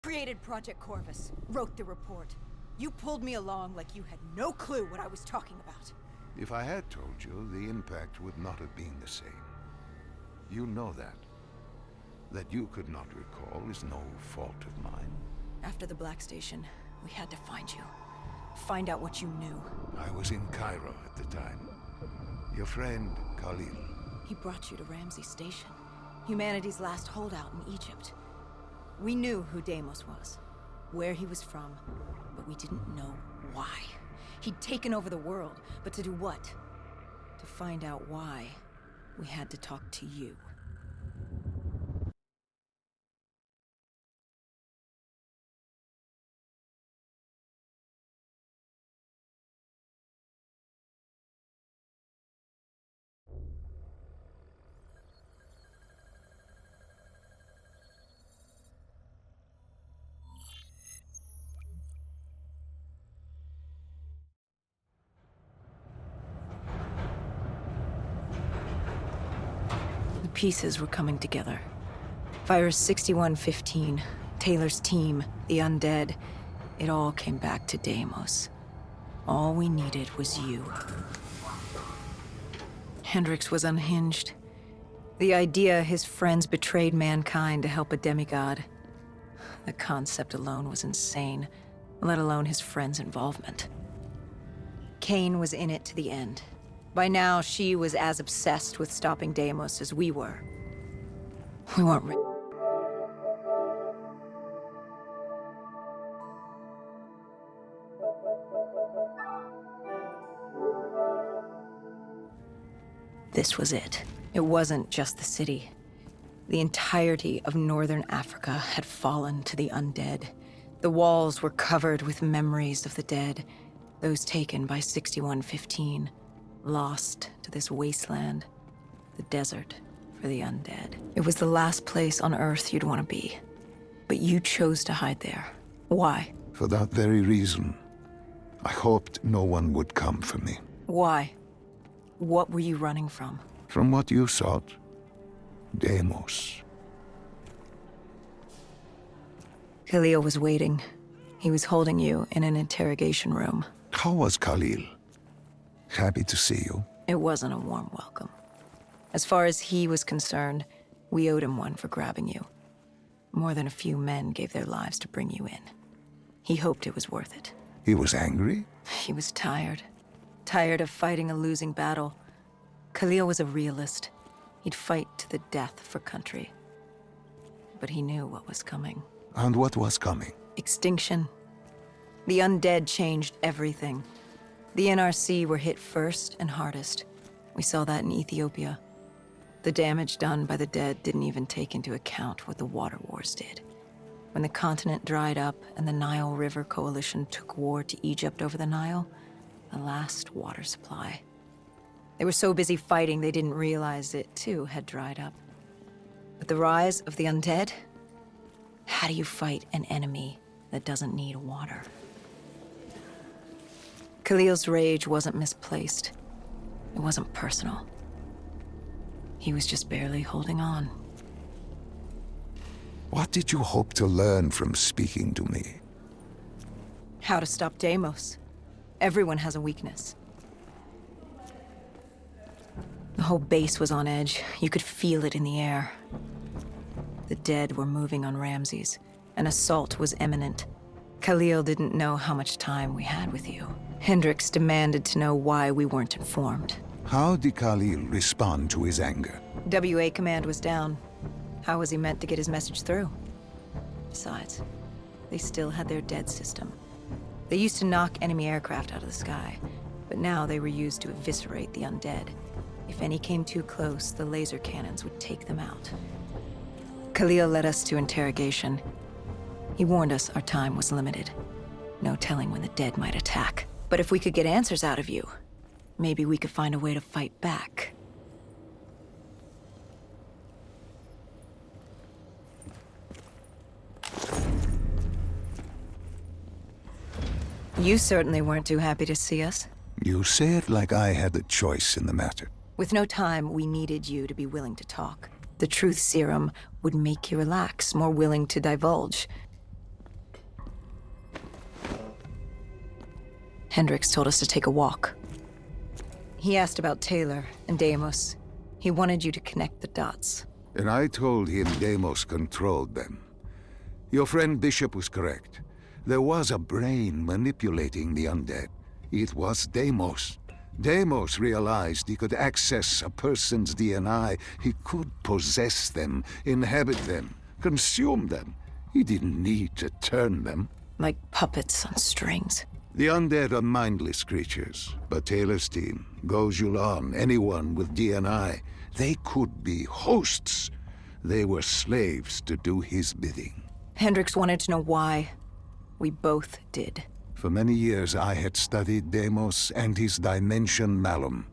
Created Project Corvus, wrote the report. You pulled me along like you had no clue what I was talking about. If I had told you, the impact would not have been the same. You know that. That you could not recall is no fault of mine. After the Black Station, we had to find you. Find out what you knew. I was in Cairo at the time. Your friend, Khalil. He brought you to Ramsey Station, humanity's last holdout in Egypt. We knew who Deimos was, where he was from, but we didn't know why. He'd taken over the world, but to do what? To find out why, we had to talk to you. The pieces were coming together. Virus 6115, Taylor's team, the undead. It all came back to Deimos. All we needed was you. Hendricks was unhinged. The idea his friends betrayed mankind to help a demigod. The concept alone was insane, let alone his friends' involvement. Kane was in it to the end. By now, she was as obsessed with stopping Deimos as we were. We weren't This was it. It wasn't just the city. The entirety of northern Africa had fallen to the undead. The walls were covered with memories of the dead, those taken by 6115. Lost to this wasteland, the desert for the undead. It was the last place on Earth you'd want to be. But you chose to hide there. Why? For that very reason, I hoped no one would come for me. Why? What were you running from? From what you sought, Deimos. Khalil was waiting. He was holding you in an interrogation room. How was Khalil? Happy to see you. It wasn't a warm welcome. As far as he was concerned, we owed him one for grabbing you. More than a few men gave their lives to bring you in. He hoped it was worth it. He was angry? He was tired. Tired of fighting a losing battle. Khalil was a realist. He'd fight to the death for country. But he knew what was coming. And what was coming? Extinction. The undead changed everything. The NRC were hit first and hardest. We saw that in Ethiopia. The damage done by the dead didn't even take into account what the water wars did. When the continent dried up and the Nile River Coalition took war to Egypt over the Nile, the last water supply. They were so busy fighting they didn't realize it too had dried up. But the rise of the undead? How do you fight an enemy that doesn't need water? Khalil's rage wasn't misplaced. It wasn't personal. He was just barely holding on. What did you hope to learn from speaking to me? How to stop Deimos. Everyone has a weakness. The whole base was on edge. You could feel it in the air. The dead were moving on Ramses. An assault was imminent. Khalil didn't know how much time we had with you. Hendricks demanded to know why we weren't informed. How did Khalil respond to his anger? WA command was down. How was he meant to get his message through? Besides, they still had their dead system. They used to knock enemy aircraft out of the sky, but now they were used to eviscerate the undead. If any came too close, the laser cannons would take them out. Khalil led us to interrogation. He warned us our time was limited. No telling when the dead might attack. But if we could get answers out of you, maybe we could find a way to fight back. You certainly weren't too happy to see us. You say it like I had a choice in the matter. With no time, we needed you to be willing to talk. The truth serum would make you relax, more willing to divulge. Hendricks told us to take a walk. He asked about Taylor and Deimos. He wanted you to connect the dots. And I told him Deimos controlled them. Your friend Bishop was correct. There was a brain manipulating the undead. It was Deimos. Deimos realized he could access a person's DNA. He could possess them, inhabit them, consume them. He didn't need to turn them. Like puppets on strings. The undead are mindless creatures, but Taylor's team, Gojulan, anyone with DNI, they could be hosts. They were slaves to do his bidding. Hendricks wanted to know why. We both did. For many years I had studied Deimos and his dimension Malum,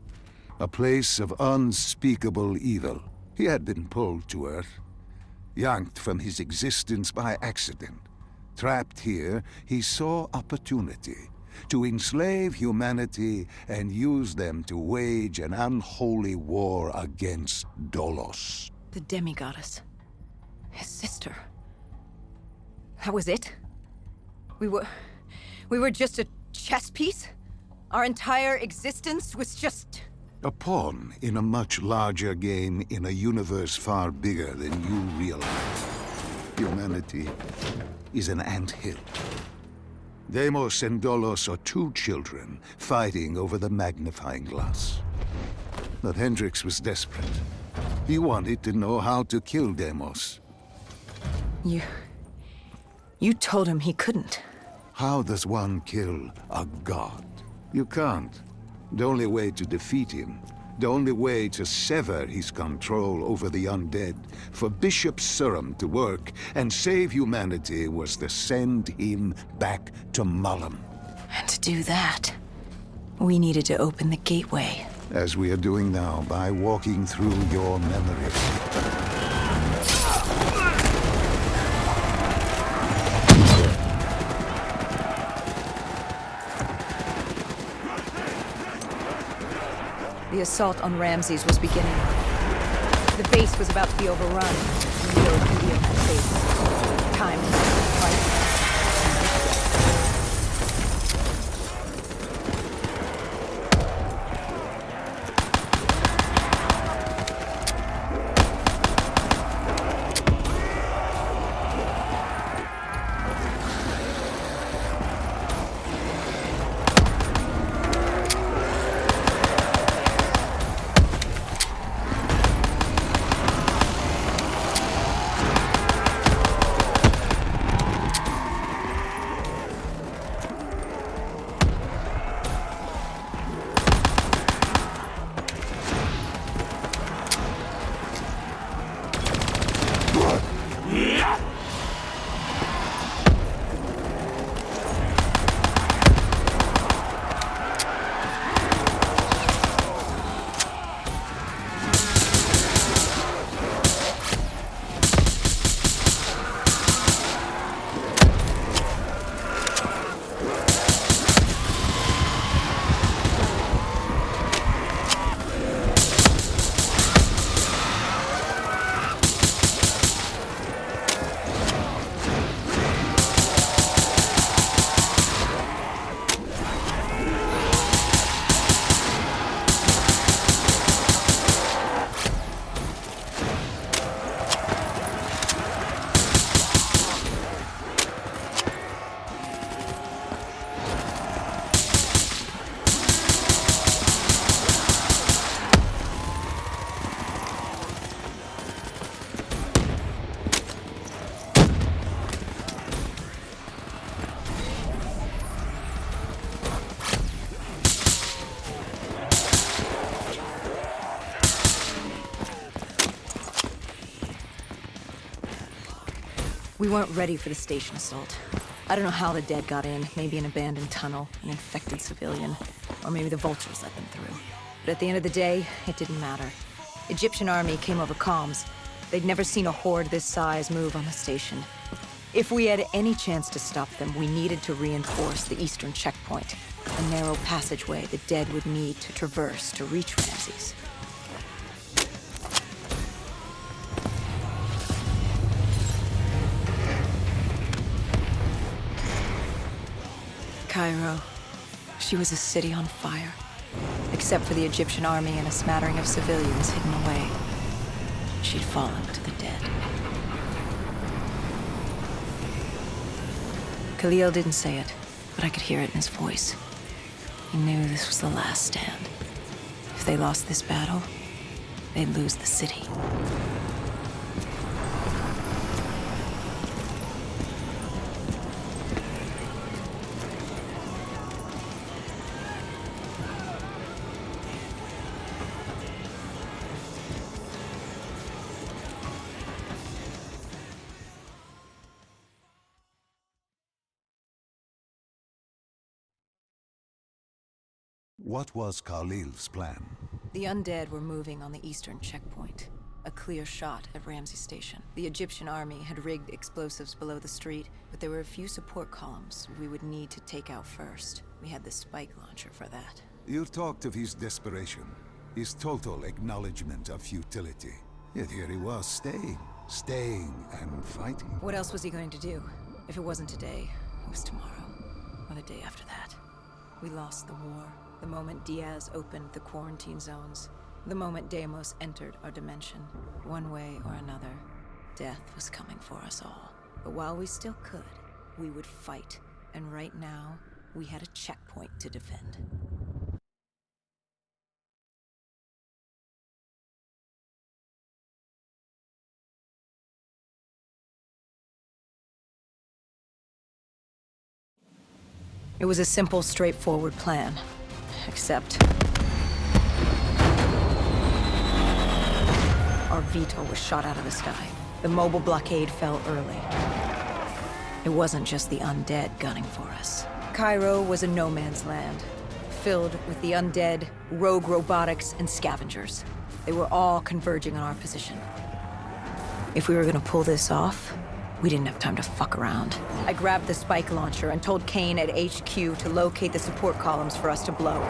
a place of unspeakable evil. He had been pulled to Earth, yanked from his existence by accident. Trapped here, he saw opportunity to enslave humanity and use them to wage an unholy war against Dolos. The demigoddess. His sister. That was it? We were just a chess piece? Our entire existence was just... A pawn in a much larger game in a universe far bigger than you realize. Humanity is an anthill. Deimos and Dolos are two children fighting over the magnifying glass. But Hendricks was desperate. He wanted to know how to kill Deimos. You told him he couldn't. How does one kill a god? You can't. The only way to defeat him, the only way to sever his control over the undead, for Bishop Surum to work and save humanity, was to send him back to Malum. And to do that, we needed to open the gateway. As we are doing now, by walking through your memories. The assault on Ramses was beginning. The base was about to be overrun. Neo had faith. Time to fight. We weren't ready for the station assault. I don't know how the dead got in. Maybe an abandoned tunnel, an infected civilian, or maybe the vultures let them through. But at the end of the day, it didn't matter. Egyptian army came over comms. They'd never seen a horde this size move on the station. If we had any chance to stop them, we needed to reinforce the eastern checkpoint, a narrow passageway the dead would need to traverse to reach Ramses. Cairo. She was a city on fire, except for the Egyptian army and a smattering of civilians hidden away. She'd fallen to the dead. Khalil didn't say it, but I could hear it in his voice. He knew this was the last stand. If they lost this battle, they'd lose the city. What was Khalil's plan? The undead were moving on the eastern checkpoint, a clear shot at Ramsey Station. The Egyptian army had rigged explosives below the street, but there were a few support columns we would need to take out first. We had the spike launcher for that. You talked of his desperation, his total acknowledgement of futility. Yet here he was, staying and fighting. What else was he going to do? If it wasn't today, it was tomorrow, or the day after that. We lost the war. The moment Diaz opened the quarantine zones, the moment Deimos entered our dimension, one way or another, death was coming for us all. But while we still could, we would fight. And right now, we had a checkpoint to defend. It was a simple, straightforward plan. Except... our VTOL was shot out of the sky. The mobile blockade fell early. It wasn't just the undead gunning for us. Cairo was a no-man's land, filled with the undead, rogue robotics, and scavengers. They were all converging on our position. If we were gonna pull this off, we didn't have time to fuck around. I grabbed the spike launcher and told Kane at HQ to locate the support columns for us to blow.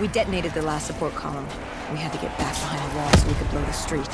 We detonated the last support column. We had to get back behind the wall so we could blow the street.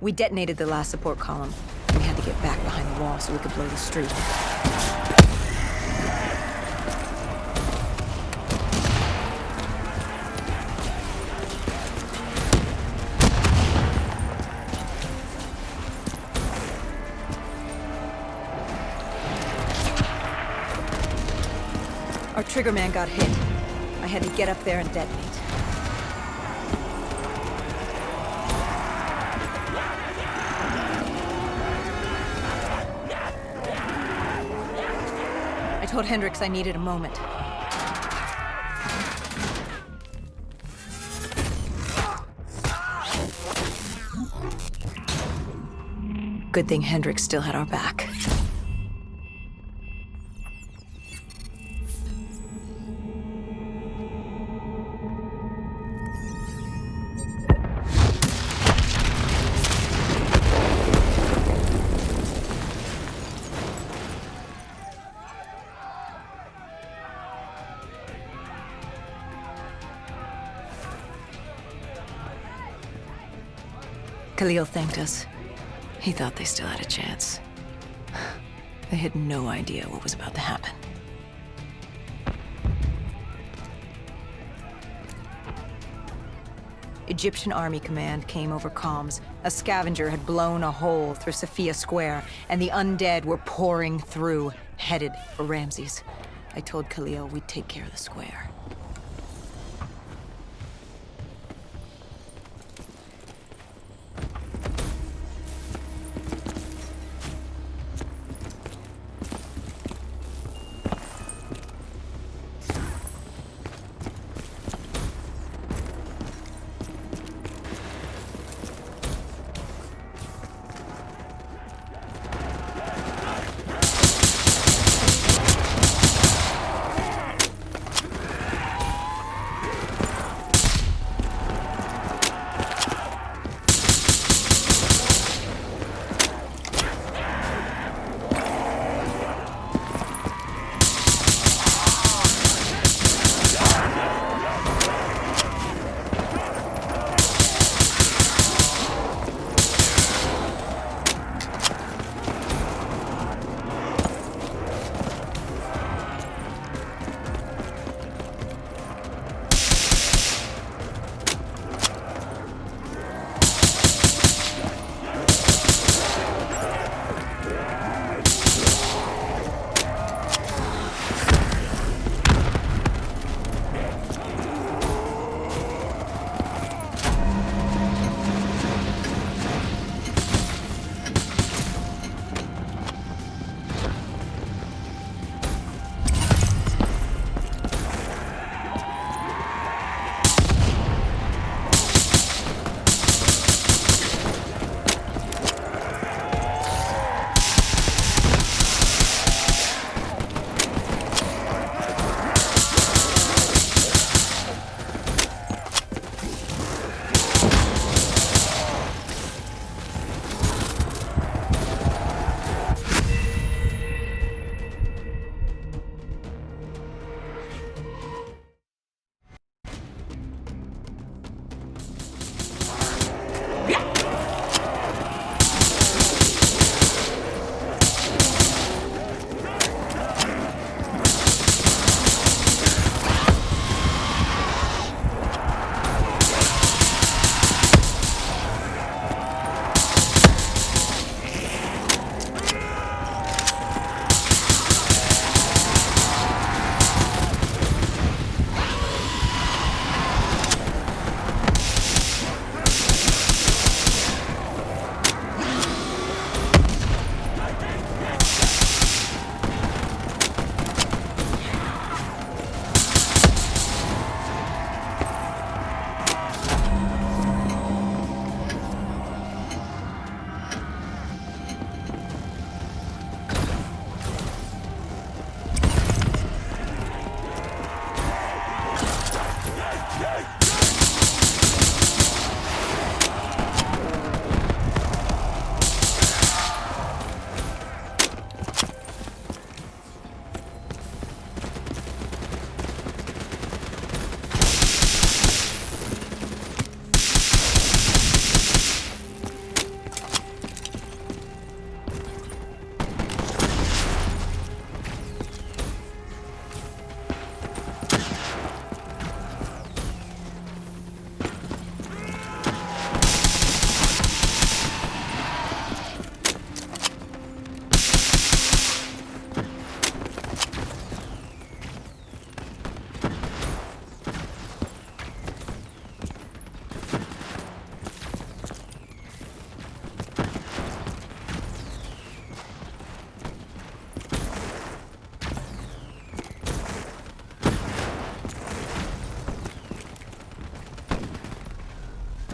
We detonated the last support column. We had to get back behind the wall so we could blow the street. Our trigger man got hit. I had to get up there and detonate. I told Hendricks I needed a moment. Good thing Hendricks still had our back. Khalil thanked us. He thought they still had a chance. They had no idea what was about to happen. Egyptian Army Command came over comms. A scavenger had blown a hole through Sophia Square, and the undead were pouring through, headed for Ramses. I told Khalil we'd take care of the square.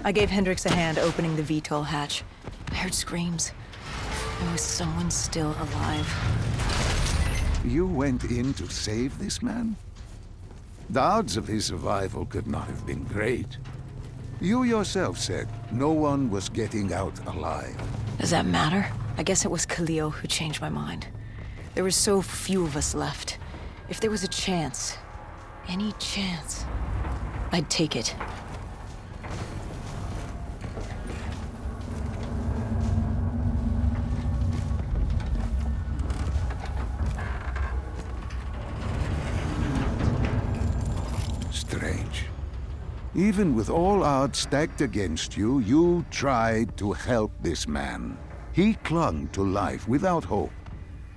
I gave Hendricks a hand opening the VTOL hatch. I heard screams. There was someone still alive. You went in to save this man? The odds of his survival could not have been great. You yourself said no one was getting out alive. Does that matter? I guess it was Khalil who changed my mind. There were so few of us left. If there was a chance, any chance, I'd take it. Strange. Even with all odds stacked against you, you tried to help this man. He clung to life without hope,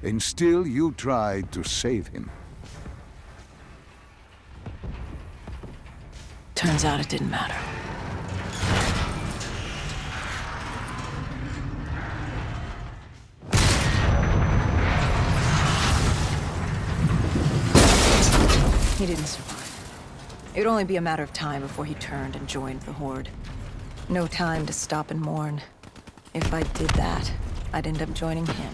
and still you tried to save him. Turns out it didn't matter. He didn't survive. It would only be a matter of time before he turned and joined the Horde. No time to stop and mourn. If I did that, I'd end up joining him.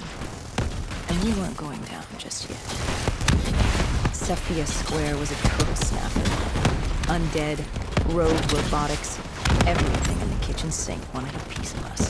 And we weren't going down just yet. Cephia Square was a total snaffer. Undead, rogue robotics, everything in the kitchen sink wanted a piece of us.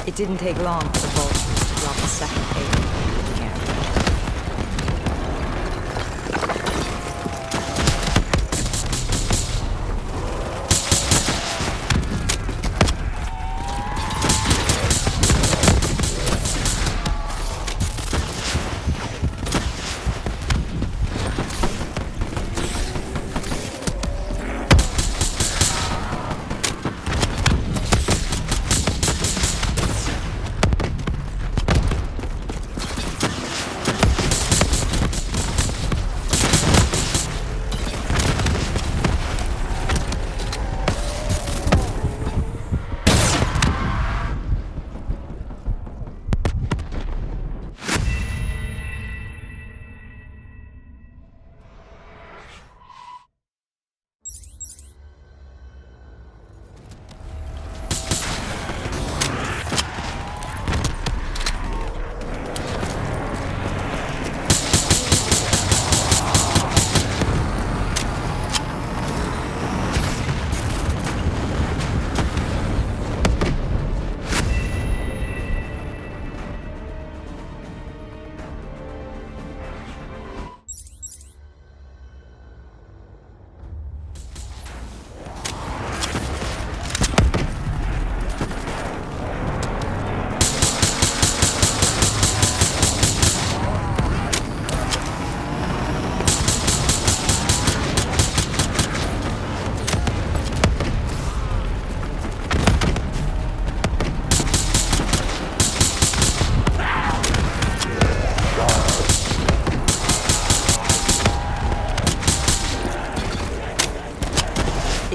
It didn't take long for the Vultures to drop the second payload into the camp.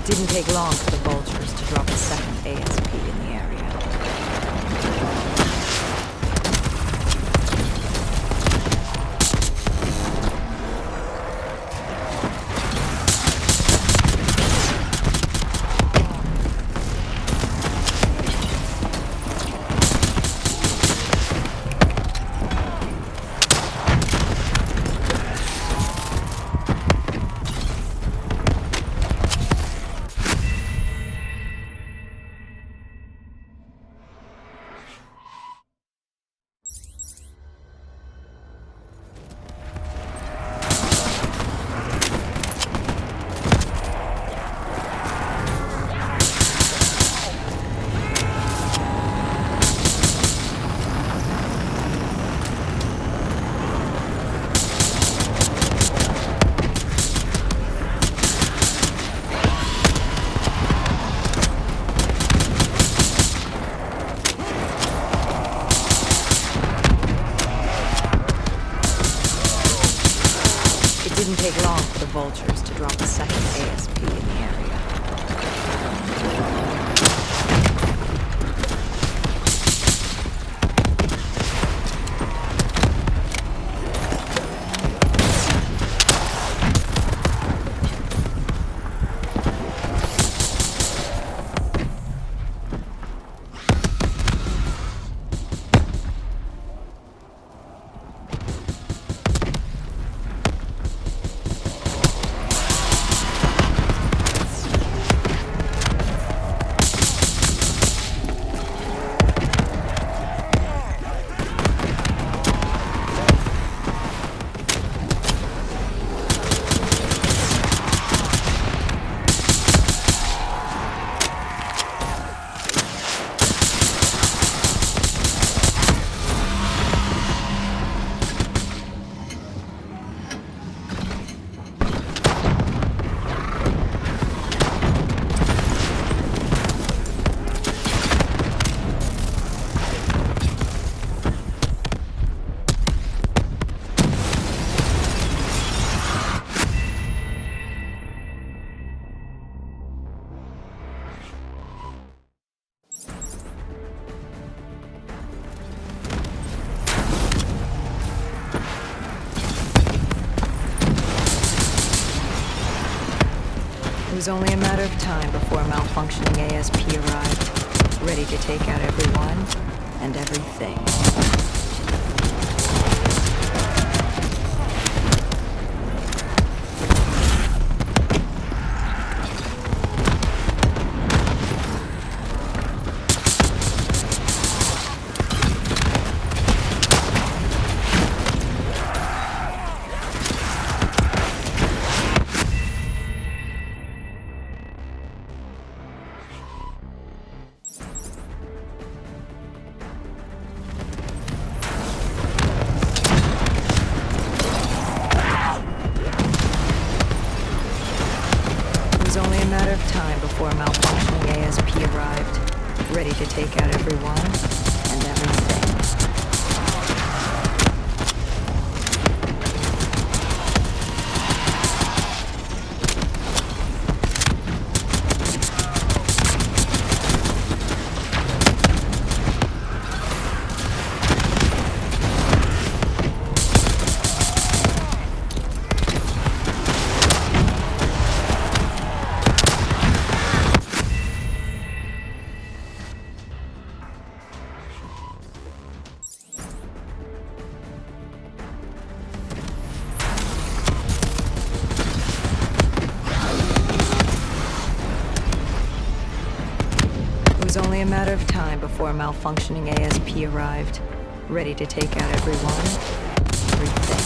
It didn't take long for the vultures to drop a second ASP in the area. It didn't take long for the vultures to drop a second ASP in the area. It was only a matter of time before a malfunctioning ASP arrived, ready to take out everyone and everything. It was only a matter of time before a malfunctioning ASP arrived, ready to take out everyone and everything. It was only a matter of time before a malfunctioning ASP arrived, ready to take out everyone, everything.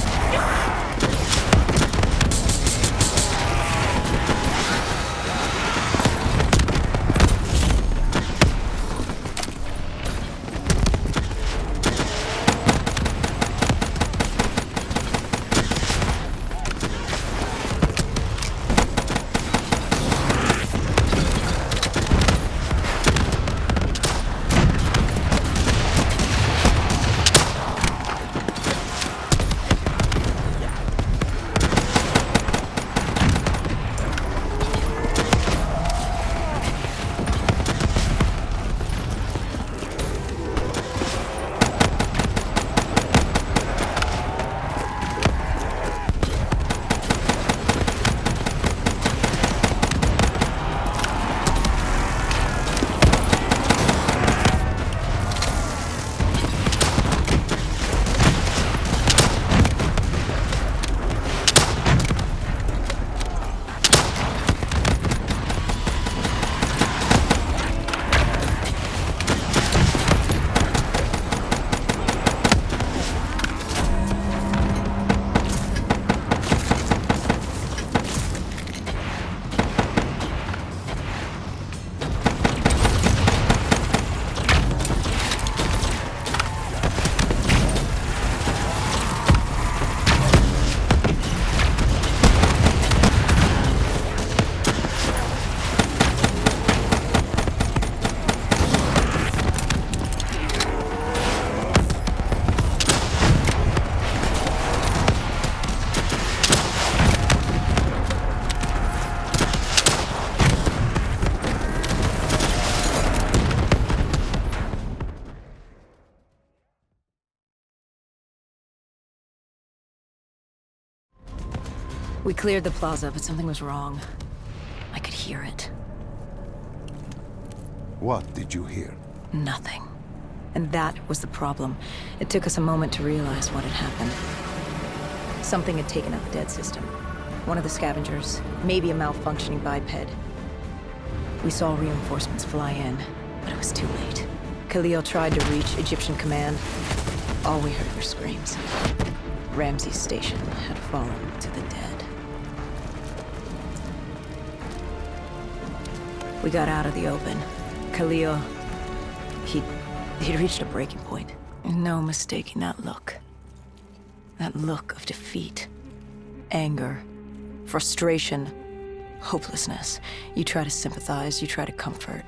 We cleared the plaza, but something was wrong. I could hear it. What did you hear? Nothing. And that was the problem. It took us a moment to realize what had happened. Something had taken out the dead system. One of the scavengers, maybe a malfunctioning biped. We saw reinforcements fly in, but it was too late. Khalil tried to reach Egyptian command. All we heard were screams. Ramses Station had fallen to the dead. We got out of the open. Khalil, he'd reached a breaking point. No mistaking that look. That look of defeat, anger, frustration, hopelessness. You try to sympathize, you try to comfort.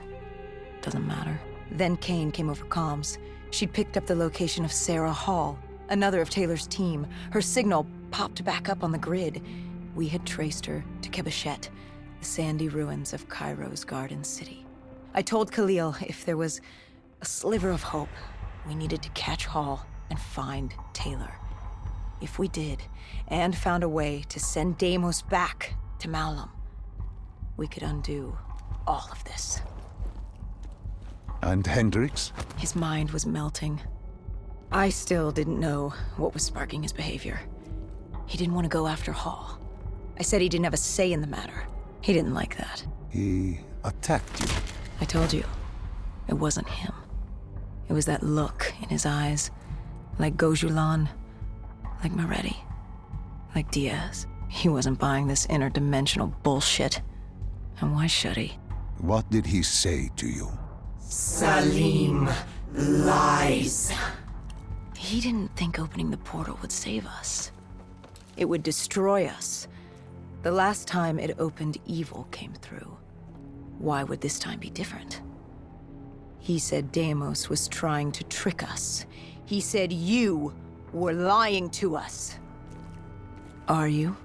Doesn't matter. Then Kane came over comms. She'd picked up the location of Sarah Hall, another of Taylor's team. Her signal popped back up on the grid. We had traced her to Kebeshet, the sandy ruins of Cairo's Garden City. I told Khalil if there was a sliver of hope, we needed to catch Hall and find Taylor. If we did, and found a way to send Deimos back to Malum, we could undo all of this. And Hendricks? His mind was melting. I still didn't know what was sparking his behavior. He didn't want to go after Hall. I said he didn't have a say in the matter. He didn't like that. He attacked you. I told you, it wasn't him. It was that look in his eyes, like Gojulan, like Moretti, like Diaz. He wasn't buying this interdimensional bullshit. And why should he? What did he say to you? Salim lies. He didn't think opening the portal would save us. It would destroy us. The last time it opened, evil came through. Why would this time be different? He said Deimos was trying to trick us. He said you were lying to us. Are you?